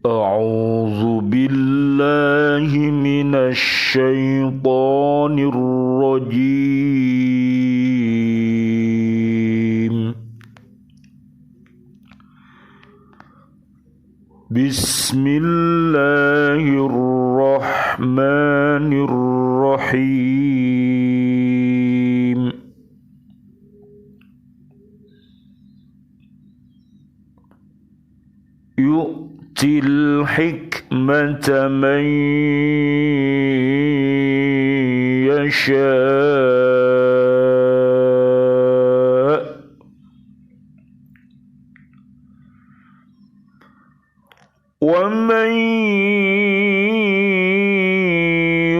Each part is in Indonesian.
أعوذ بالله من الشيطان الرجيم. بسم الله الرحمن الرحيم. يؤتي الحكمة من يشاء ومن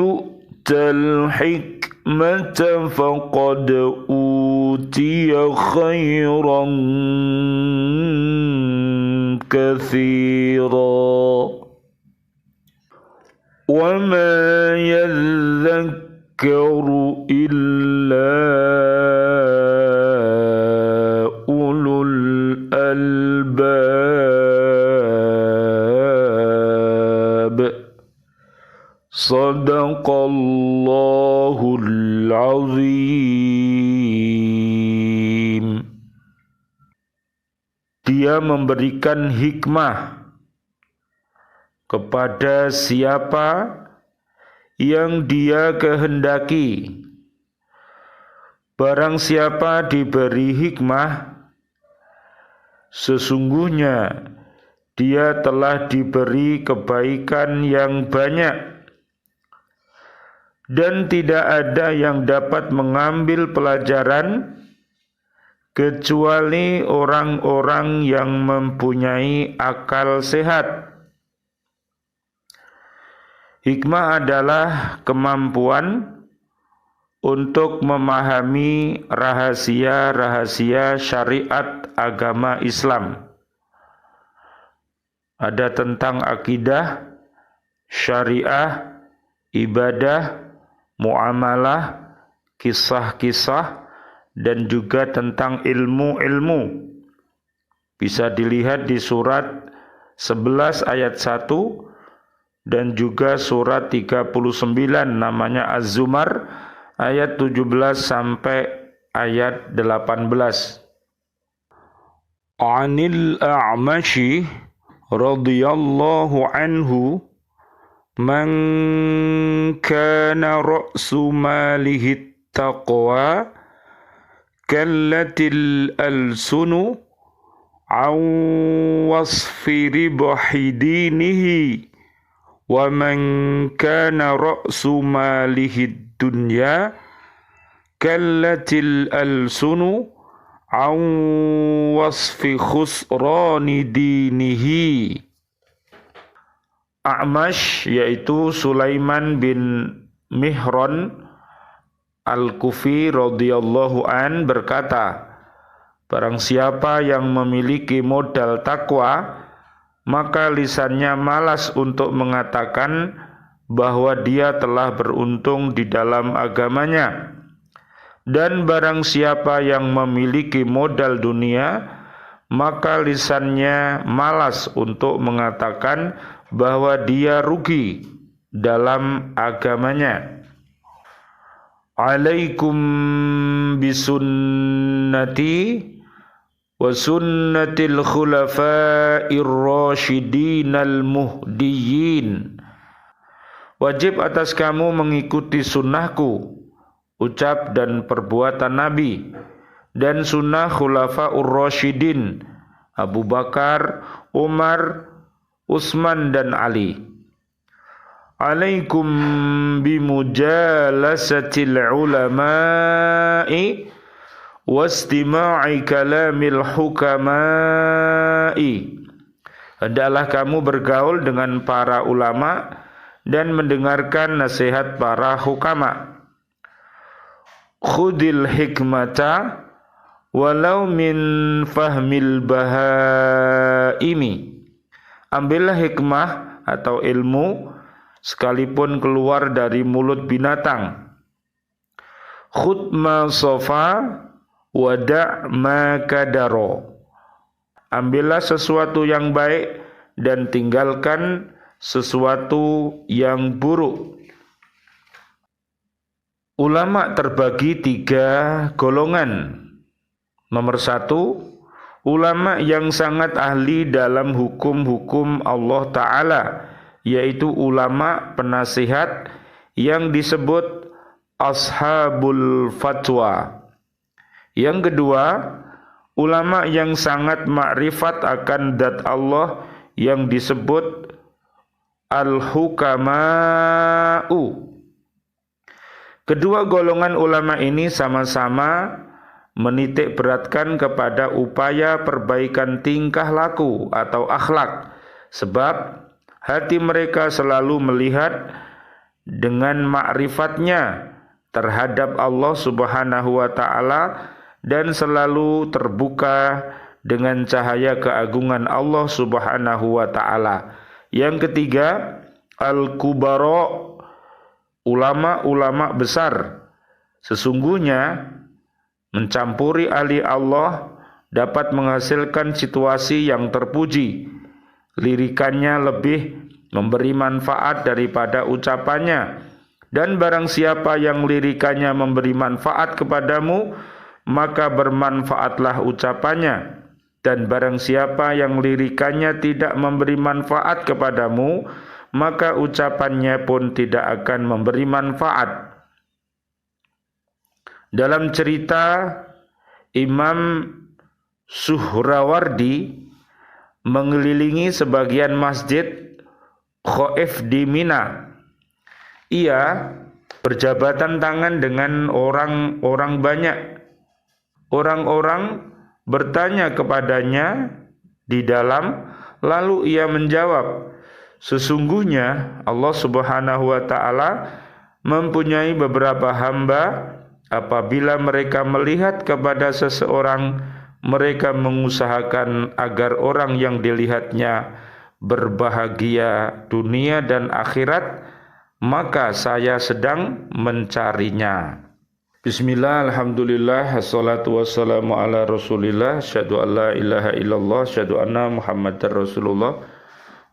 يؤت الحكمة فقد أوتي خيرا كثيرا وما يذكر إلا أولو الألباب. صدق الله العظيم. Dia memberikan hikmah kepada siapa yang Dia kehendaki. Barang siapa diberi hikmah, sesungguhnya dia telah diberi kebaikan yang banyak, dan tidak ada yang dapat mengambil pelajaran kecuali orang-orang yang mempunyai akal sehat. Hikmah adalah kemampuan untuk memahami rahasia-rahasia syariat agama Islam. Ada tentang akidah, syariah, ibadah, muamalah, kisah-kisah, dan juga tentang ilmu-ilmu. Bisa dilihat di surat 11 ayat 1 dan juga surat 39 namanya Az-Zumar ayat 17 sampai ayat 18. Anil A'mashi radhiyallahu anhu man kana ra'su malihi taqwa kallatil alsunu an wasfi ribahi dinihi wa man kana ra'su malihi dunya kallatil alsunu an wasfi khusrani dinihi. A'mash yaitu Sulaiman bin Mihran Al-Kufi radhiyallahu an berkata, barang siapa yang memiliki modal takwa, maka lisannya malas untuk mengatakan bahwa dia telah beruntung di dalam agamanya. Dan barang siapa yang memiliki modal dunia, maka lisannya malas untuk mengatakan bahwa dia rugi dalam agamanya. Alaikum bisunnati wa sunnatil khulafa'ir rasyidinal muhdiyyin. Wajib atas kamu mengikuti sunnahku, ucap dan perbuatan Nabi, dan sunnah khulafa'ur rasyidin, Abu Bakar, Umar, Utsman dan Ali. Alaikum bimujalasatil ulama'i wastima'i kalamil hukama'i. Hendaklah kamu bergaul dengan para ulama dan mendengarkan nasihat para hukama. Khudil hikmata walau min fahmil bahaimi. Ambillah hikmah atau ilmu sekalipun keluar dari mulut binatang. Khud ma sofa wada' ma kadaro. Ambillah sesuatu yang baik dan tinggalkan sesuatu yang buruk. Ulama terbagi 3 golongan. Nomor 1, ulama yang sangat ahli dalam hukum-hukum Allah Ta'ala, yaitu ulama penasihat yang disebut ashabul fatwa. Yang kedua, ulama yang sangat makrifat akan zat Allah yang disebut al-hukama'u. Kedua golongan ulama ini sama-sama menitik beratkan kepada upaya perbaikan tingkah laku atau akhlak, sebab hati mereka selalu melihat dengan ma'rifatnya terhadap Allah Subhanahu wa Ta'ala dan selalu terbuka dengan cahaya keagungan Allah Subhanahu wa Ta'ala. Yang ketiga, al-kubara, ulama-ulama besar. Sesungguhnya mencampuri ahli Allah dapat menghasilkan situasi yang terpuji. Lirikannya lebih memberi manfaat daripada ucapannya. Dan barang siapa yang lirikannya memberi manfaat kepadamu, maka bermanfaatlah ucapannya. Dan barang siapa yang lirikannya tidak memberi manfaat kepadamu, maka ucapannya pun tidak akan memberi manfaat. Dalam cerita, Imam Suhrawardi mengelilingi sebagian masjid Khaif di Mina. Ia berjabatan tangan dengan orang-orang banyak. Orang-orang bertanya kepadanya di dalam, lalu ia menjawab, sesungguhnya Allah Subhanahu wa Ta'ala mempunyai beberapa hamba, apabila mereka melihat kepada seseorang, mereka mengusahakan agar orang yang dilihatnya berbahagia dunia dan akhirat, maka saya sedang mencarinya. Bismillah, alhamdulillah, assalatu wassalamu ala rasulillah, asyhadu an la ilaha illallah, asyhadu anna muhammadar rasulullah.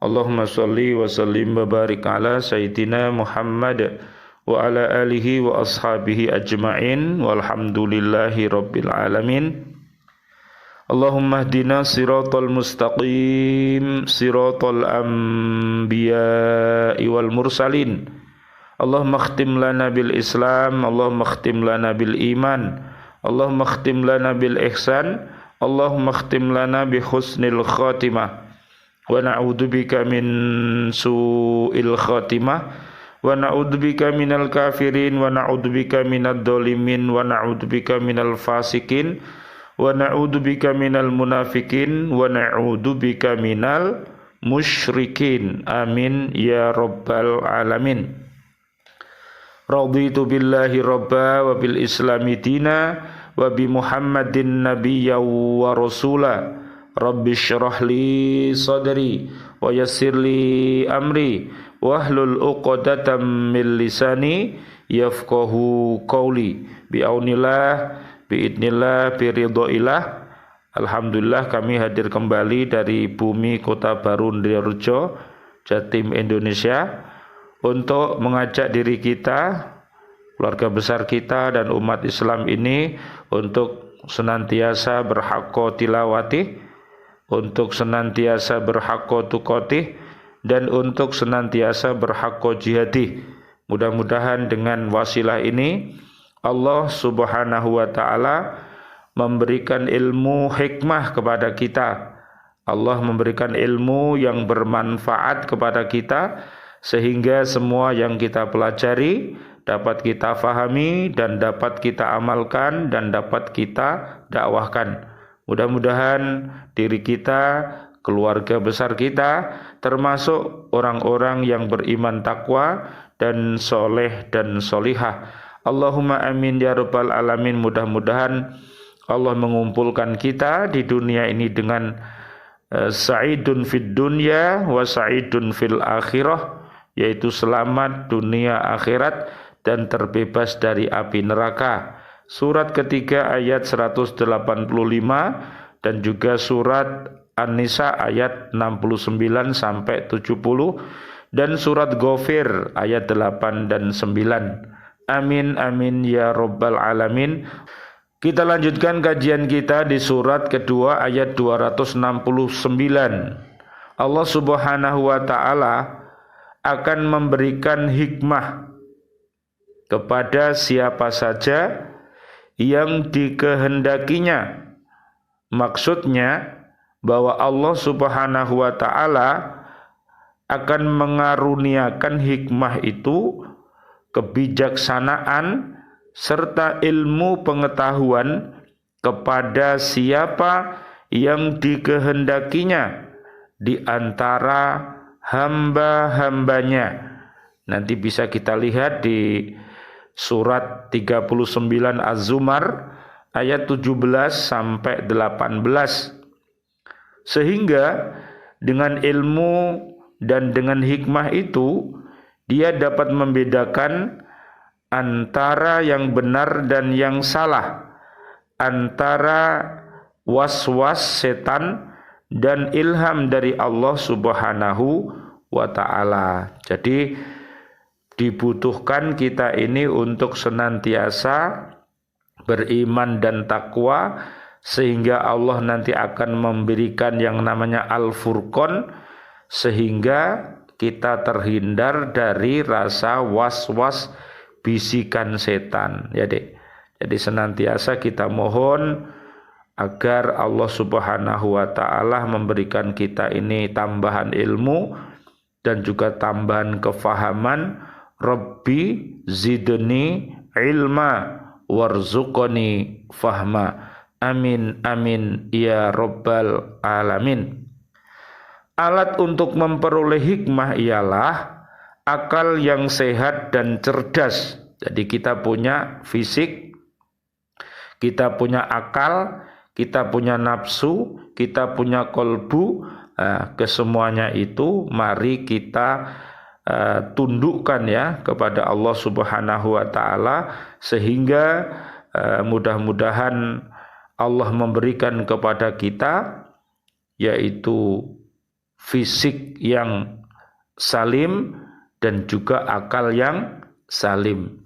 Allahumma salli wa sallim wa barik ala sayyidina Muhammad wa ala alihi wa ashabihi ajma'in walhamdulillahi rabbil alamin. Allahumma hdina siratal mustaqim, siratal anbiya'i wal mursalin. Allahumma khtim lana bil Islam, Allahumma khtim lana bil iman, Allahumma khtim lana bil ihsan, Allahumma khtim lana bi husnil khatimah. Wa na'udzubika min su'il khatimah, wa na'udzubika minal kafirin, wa na'udzubika minad dhalimin, wa na'udzubika minal fasikin, wa na'udzubika minal munafikin, wa na'udzubika minal musyrikin. Amin ya rabbal alamin. Raditu billahi rabba wa bil islami dina wa bi Muhammadin nabiyya wa rasula. Rabbi syrah li sadri wa yassir li amri wahlul uqdatam min lisani yafqahu qawli bi'aunillah bi'idnillah biridhoillah. Alhamdulillah, kami hadir kembali dari bumi Kota Baru Ndirejo, Jatim, Indonesia, untuk mengajak diri kita, keluarga besar kita dan umat Islam ini untuk senantiasa berhaqqa tilawati, untuk senantiasa berhaqqa tuqatih, dan untuk senantiasa berhaqqa jihadi. Mudah-mudahan dengan wasilah ini Allah Subhanahu wa Ta'ala memberikan ilmu hikmah kepada kita. Allah memberikan ilmu yang bermanfaat kepada kita, sehingga semua yang kita pelajari dapat kita fahami dan dapat kita amalkan dan dapat kita dakwahkan. Mudah-mudahan diri kita, keluarga besar kita, termasuk orang-orang yang beriman takwa dan soleh dan solihah. Allahumma amin ya rabbal alamin. Mudah-mudahan Allah mengumpulkan kita di dunia ini dengan sa'idun fid dunya wa sa'idun fil akhirah, yaitu selamat dunia akhirat dan terbebas dari api neraka. Surat ketiga ayat 185 dan juga surat An-Nisa ayat 69 sampai 70 dan surat Ghafir ayat 8 dan 9. Amin amin ya rabbal alamin. Kita lanjutkan kajian kita di surat kedua ayat 269. Allah Subhanahu wa taala akan memberikan hikmah kepada siapa saja yang dikehendakinya. Maksudnya bahwa Allah Subhanahu wa taala akan mengaruniakan hikmah itu, kebijaksanaan serta ilmu pengetahuan kepada siapa yang dikehendakinya di antara hamba-hambanya. Nanti bisa kita lihat di surat 39 Az-Zumar ayat 17 sampai 18. Sehingga dengan ilmu dan dengan hikmah itu dia dapat membedakan antara yang benar dan yang salah, antara was-was setan dan ilham dari Allah Subhanahu wa taala. Jadi dibutuhkan kita ini untuk senantiasa beriman dan takwa, sehingga Allah nanti akan memberikan yang namanya Al-Furqan, sehingga kita terhindar dari rasa was-was bisikan setan, ya Dek. Jadi senantiasa kita mohon agar Allah Subhanahu wa taala memberikan kita ini tambahan ilmu dan juga tambahan kefahaman. Rabbi zidni ilma warzuqni fahma. Amin amin ya rabbal alamin. Alat untuk memperoleh hikmah ialah akal yang sehat dan cerdas. Jadi kita punya fisik, kita punya akal, kita punya nafsu, kita punya kolbu. Kesemuanya itu mari kita tundukkan ya kepada Allah Subhanahu wa taala, sehingga mudah-mudahan Allah memberikan kepada kita yaitu fisik yang salim dan juga akal yang salim.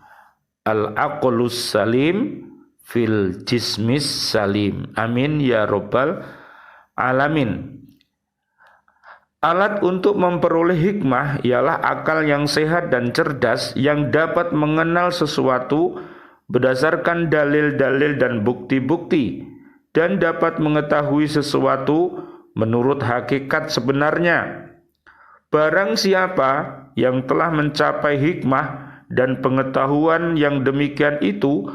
Al-aqlus salim fil jismis salim. Amin ya rabbal alamin. Alat untuk memperoleh hikmah ialah akal yang sehat dan cerdas yang dapat mengenal sesuatu berdasarkan dalil-dalil dan bukti-bukti, dan dapat mengetahui sesuatu menurut hakikat sebenarnya. Barang siapa yang telah mencapai hikmah dan pengetahuan yang demikian itu,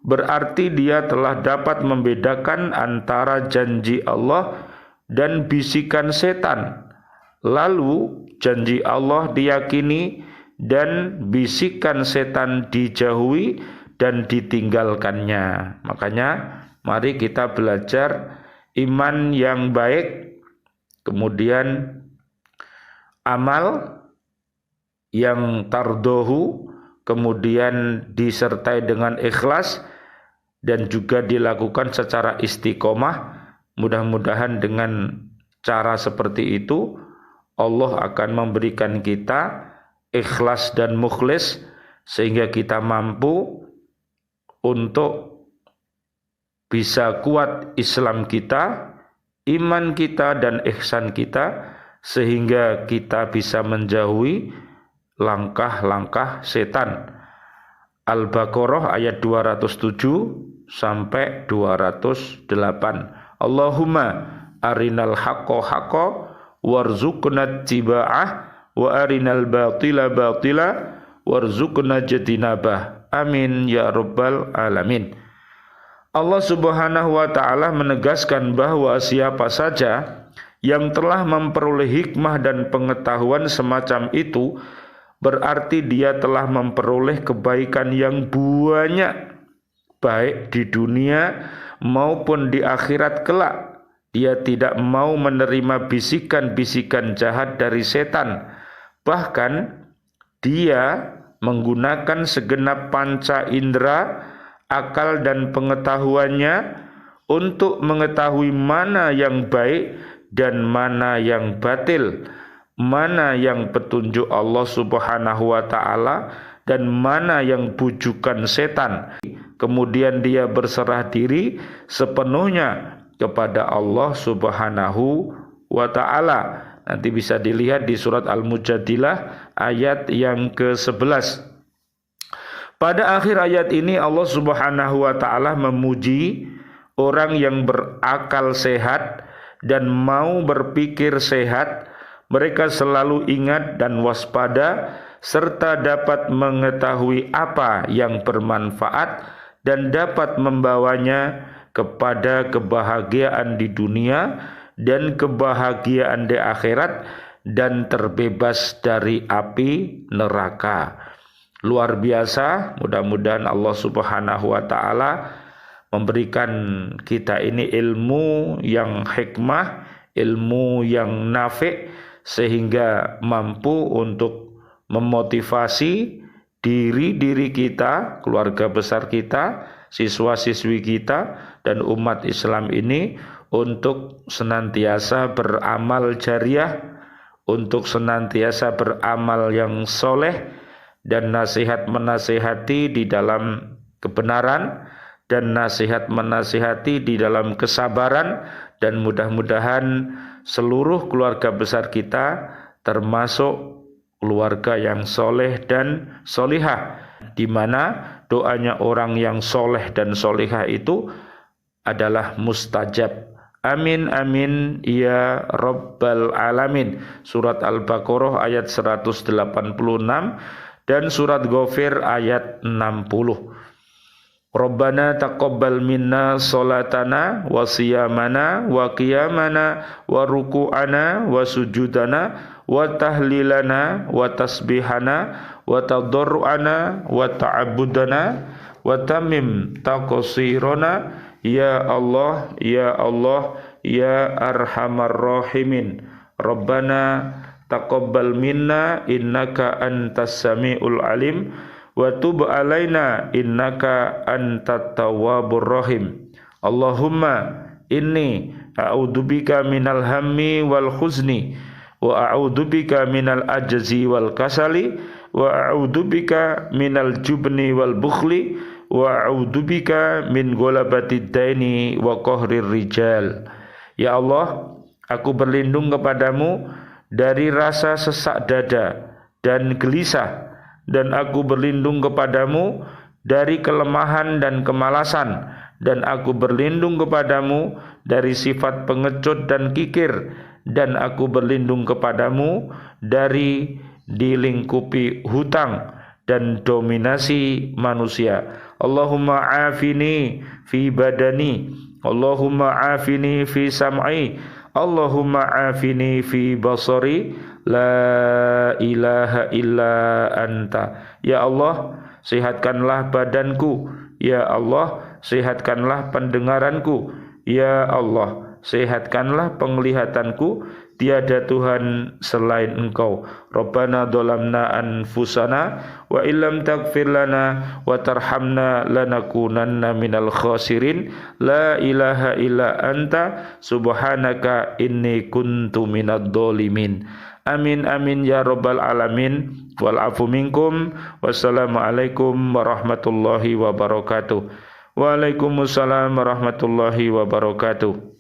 berarti dia telah dapat membedakan antara janji Allah dan bisikan setan. Lalu janji Allah diyakini dan bisikan setan dijauhi dan ditinggalkannya. Makanya mari kita belajar iman yang baik, kemudian amal yang tardohu, kemudian disertai dengan ikhlas dan juga dilakukan secara istiqomah. Mudah-mudahan dengan cara seperti itu Allah akan memberikan kita ikhlas dan mukhlis, sehingga kita mampu untuk bisa kuat Islam kita, iman kita dan ihsan kita, sehingga kita bisa menjauhi langkah-langkah setan. Al-Baqarah ayat 207 sampai 208. Allahumma arinal haqqo haqqo warzuqna tiba'ah wa arinal batila batila warzuqna jatinabah. Amin ya rabbal alamin. Allah Subhanahu wa taala menegaskan bahwa siapa saja yang telah memperoleh hikmah dan pengetahuan semacam itu, berarti dia telah memperoleh kebaikan yang banyak, baik di dunia maupun di akhirat kelak. Dia tidak mau menerima bisikan-bisikan jahat dari setan. Bahkan dia menggunakan segenap panca indera, akal dan pengetahuannya untuk mengetahui mana yang baik dan mana yang batil, mana yang petunjuk Allah Subhanahu wa taala dan mana yang bujukan setan. Kemudian dia berserah diri sepenuhnya kepada Allah Subhanahu wa taala. Nanti bisa dilihat di surat Al-Mujadilah ayat yang ke-11. Pada akhir ayat ini Allah Subhanahu wa taala memuji orang yang berakal sehat dan mau berpikir sehat. Mereka selalu ingat dan waspada serta dapat mengetahui apa yang bermanfaat dan dapat membawanya kepada kebahagiaan di dunia dan kebahagiaan di akhirat dan terbebas dari api neraka. Luar biasa, mudah-mudahan Allah Subhanahu wa taala memberikan kita ini ilmu yang hikmah, ilmu yang nafi' sehingga mampu untuk memotivasi diri kita, keluarga besar kita, siswa-siswi kita dan umat Islam ini untuk senantiasa beramal jariah, untuk senantiasa beramal yang soleh dan nasihat menasihati di dalam kebenaran dan nasihat menasihati di dalam kesabaran, dan mudah-mudahan seluruh keluarga besar kita termasuk keluarga yang soleh dan solihah, di mana doanya orang yang soleh dan solihah itu adalah mustajab. Amin amin ya rabbal alamin. Surat Al-Baqarah ayat 186 dan surat Ghafir ayat 60. Rabbana taqabbal minna salatana wa siyamana wa qiyamana wa ruku'ana wa sujudana wa tahlilana wa tasbihana wa tadarru'ana wa ta'abbudana wa tamim taqsirana ya Allah ya Allah ya arhamar rahimin. Rabbana taqabbal minna innaka antas samiul alim wa tub alaina innaka antat tawwabur rahim. Allahumma inni a'udzubika minal hammi wal huzni wa a'udzubika minal ajzi wal kasali wa a'udzubika minal jubni wal bukhli wa a'udzubika min ghalabatid daini wa qahrir rijal. Ya Allah, aku berlindung kepadamu dari rasa sesak dada dan gelisah, dan aku berlindung kepadamu dari kelemahan dan kemalasan, dan aku berlindung kepadamu dari sifat pengecut dan kikir, dan aku berlindung kepadamu dari dilingkupi hutang dan dominasi manusia. Allahumma afini fi badani, Allahumma afini fi sam'i, Allahumma afini fi basari, la ilaha illa anta. Ya Allah, sehatkanlah badanku. Ya Allah, sehatkanlah pendengaranku. Ya Allah, sehatkanlah penglihatanku. Tiada Tuhan selain Engkau. Rabbana dhalamna anfusana wa illam taghfir lana wa tarhamna lanakunanna minal khasirin. La ilaha illa anta subhanaka inni kuntu minadh dhalimin. Amin amin ya rabbal alamin. Wal afu minkum. Wassalamualaikum warahmatullahi wabarakatuh. Waalaikumsalam warahmatullahi wabarakatuh.